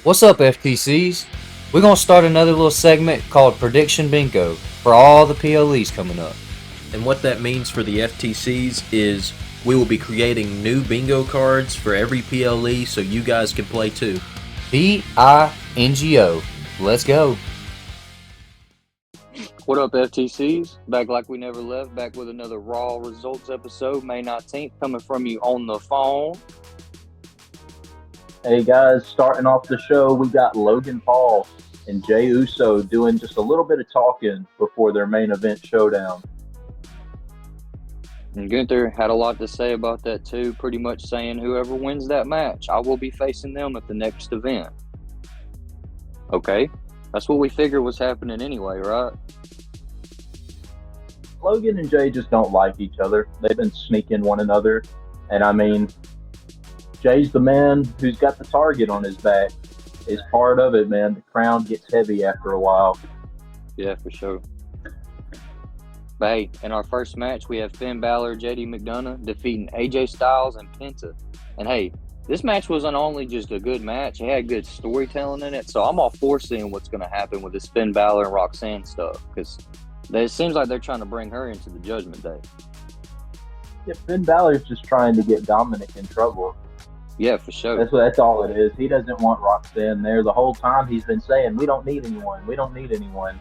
What's up, FTCs? We're going to start another little segment called Prediction Bingo for all the PLEs coming up. And what that means for the FTCs is we will be creating new bingo cards for every PLE so you guys can play too. BINGO. Let's go. What up, FTCs? Back like we never left, back with another Raw Results episode, May 19th, coming from you on the phone. Hey guys, starting off the show, we got Logan Paul and Jey Uso doing just a little bit of talking before their main event showdown. And Gunther had a lot to say about that too, pretty much saying whoever wins that match, I will be facing them at the next event. Okay, that's what we figured was happening anyway, right? Logan and Jey just don't like each other. They've been sneaking one another. And I mean, Jay's the man who's got the target on his back. Is part of it, man. The crown gets heavy after a while. Yeah, for sure. But hey, in our first match, we have Finn Balor, JD McDonough defeating AJ Styles and Penta. And hey, this match wasn't only just a good match, it had good storytelling in it. So I'm all for seeing what's going to happen with this Finn Balor and Roxanne stuff. Because it seems like they're trying to bring her into the Judgment Day. Yeah, Finn Balor's just trying to get Dominic in trouble. Yeah, for sure. That's all it is. He doesn't want Roxanne there. The whole time he's been saying, we don't need anyone. We don't need anyone.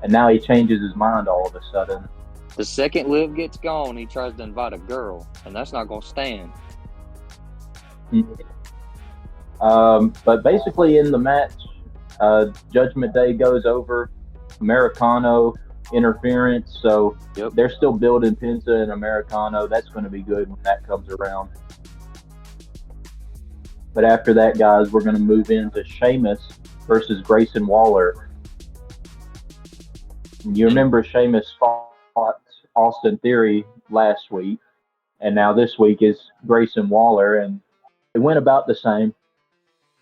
And now he changes his mind all of a sudden. The second Liv gets gone, he tries to invite a girl, and that's not going to stand. But basically in the match, Judgment Day goes over, Americano interference, so They're still building Penta and Americano. That's going to be good when that comes around. But after that, guys, we're going to move into Sheamus versus Grayson Waller. You remember Sheamus fought Austin Theory last week, and now this week is Grayson Waller, and it went about the same.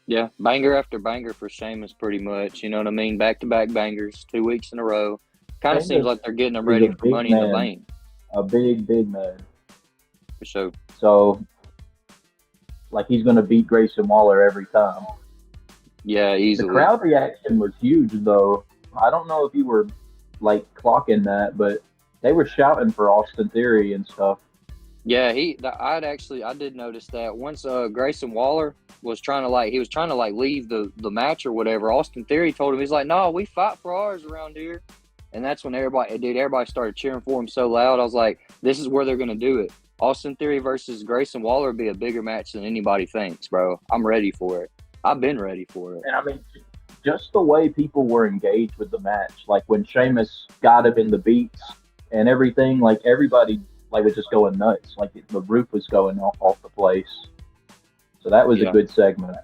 Yeah, banger after banger for Sheamus, pretty much. You know what I mean? Back-to-back bangers, 2 weeks in a row. Kind of seems like they're getting them ready for Money in the Bank. A big man. For sure. So, like, he's going to beat Grayson Waller every time. Yeah, easily. The crowd reaction was huge, though. I don't know if you were, like, clocking that, but they were shouting for Austin Theory and stuff. Yeah, I did notice that once Grayson Waller was trying to leave the match or whatever. Austin Theory told him, he's like, "No, we fight for ours around here," and that's when everybody started cheering for him so loud. I was like, "This is where they're gonna do it. Austin Theory versus Grayson Waller would be a bigger match than anybody thinks, bro. I'm ready for it. I've been ready for it." And I mean, just the way people were engaged with the match, like when Sheamus got him in the beats and everything, like everybody was just going nuts. Like the roof was going off the place. So that was a good segment.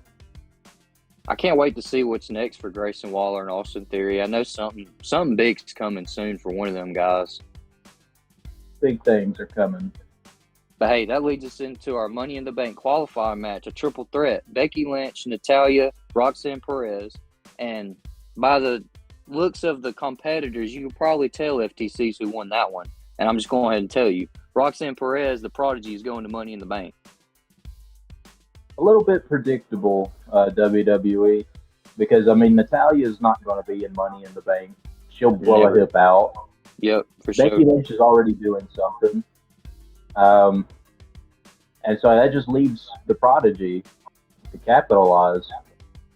I can't wait to see what's next for Grayson Waller and Austin Theory. I know something big's coming soon for one of them guys. Big things are coming. But hey, that leads us into our Money in the Bank qualifying match, a triple threat. Becky Lynch, Natalya, Roxanne Perez. And by the looks of the competitors, you can probably tell FTCs who won that one. And I'm just going ahead and tell you, Roxanne Perez, the prodigy, is going to Money in the Bank. A little bit predictable, WWE, because, I mean, Natalya is not going to be in Money in the Bank. She'll blow a hip out. Yep, for sure. Becky Lynch is already doing something. And so that just leaves the prodigy to capitalize.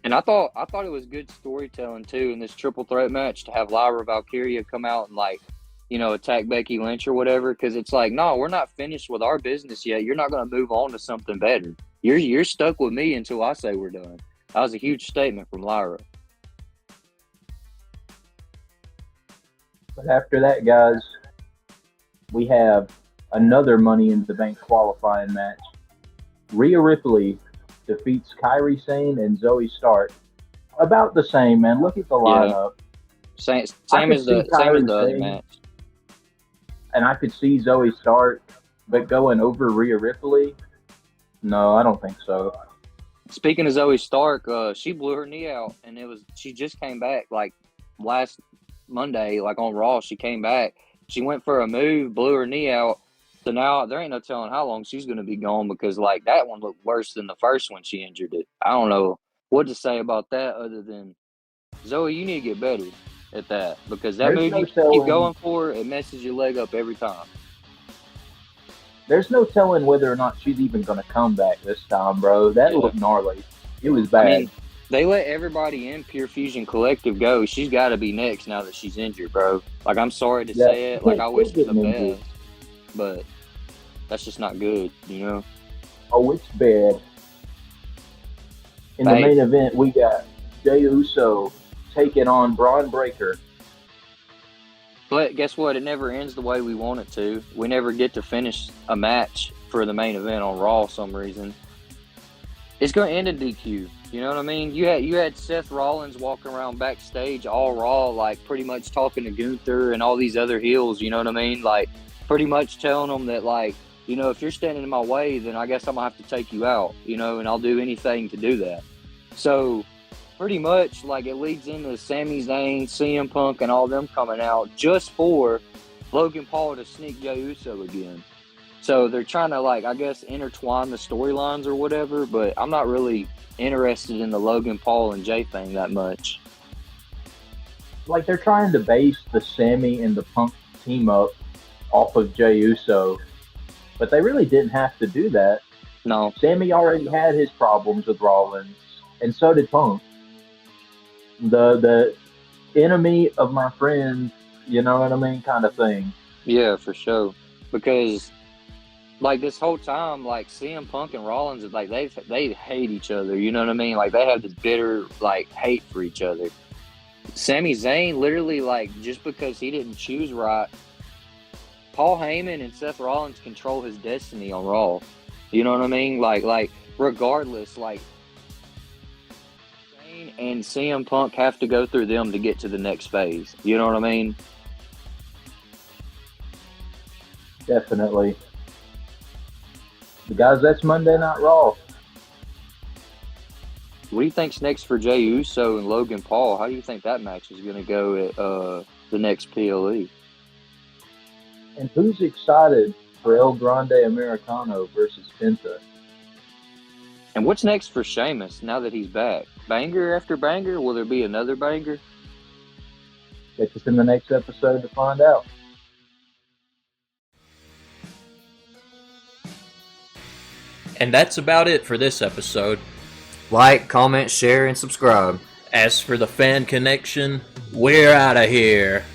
And I thought it was good storytelling, too, in this triple threat match to have Lyra Valkyria come out and, attack Becky Lynch or whatever, because it's like, no, we're not finished with our business yet. You're not going to move on to something better. You're stuck with me until I say we're done. That was a huge statement from Lyra. But after that, guys, we have another Money in the Bank qualifying match. Rhea Ripley defeats Kairi Sane and Zoe Stark. About the same, man. Look at the lineup. Yeah. Same as the other match. And I could see Zoe Stark, but going over Rhea Ripley, no, I don't think so. Speaking of Zoe Stark, she blew her knee out, and she just came back last Monday, on Raw. She came back. She went for a move, blew her knee out. So now there ain't no telling how long she's going to be gone because that one looked worse than the first one she injured it. I don't know. what to say about that other than Zoe, you need to get better at that because that There's move no you keep telling- going for, it messes your leg up every time. There's no telling whether or not she's even going to come back this time, bro. That Yeah. looked gnarly. It was bad. I mean, they let everybody in Pure Fusion Collective go. She's got to be next now that she's injured, bro. Like, I'm sorry to Yeah, say it. Like, I she's wish her the getting injured. best, but that's just not good, you know? Oh, it's bad. In the Hey. main event, we got Jey Uso taking on Braun Breaker. But guess what? It never ends the way we want it to. We never get to finish a match for the main event on Raw for some reason. It's going to end in DQ. You know what I mean? You had Seth Rollins walking around backstage all Raw, like pretty much talking to Gunther and all these other heels. You know what I mean? Like pretty much telling them that, like, you know, if you're standing in my way, then I guess I'm going to have to take you out, you know, and I'll do anything to do that. So pretty much, like, it leads into Sami Zayn, CM Punk, and all them coming out just for Logan Paul to sneak Jey Uso again. So they're trying to, like, I guess, intertwine the storylines or whatever, but I'm not really interested in the Logan Paul and Jey thing that much. Like, they're trying to base the Sammy and the Punk team up off of Jey Uso, but they really didn't have to do that. No. Sammy already had his problems with Rollins, and so did Punk. The enemy of my friend, you know what I mean, kind of thing. Yeah, for sure. Because, like, this whole time, like, CM Punk and Rollins, like, they hate each other, you know what I mean? Like, they have this bitter, like, hate for each other. Sami Zayn, literally, like, just because he didn't choose right, Paul Heyman and Seth Rollins control his destiny on Raw. You know what I mean? Like regardless, like, Zayn and CM Punk have to go through them to get to the next phase. You know what I mean? Definitely. The guys, that's Monday Night Raw. What do you think's next for Jey Uso and Logan Paul? How do you think that match is going to go at the next PLE? And who's excited for El Grande Americano versus Penta? And what's next for Sheamus now that he's back? Banger after banger? Will there be another banger? Catch us in the next episode to find out. And that's about it for this episode. Like, comment, share, and subscribe. As for the fan connection, we're out of here.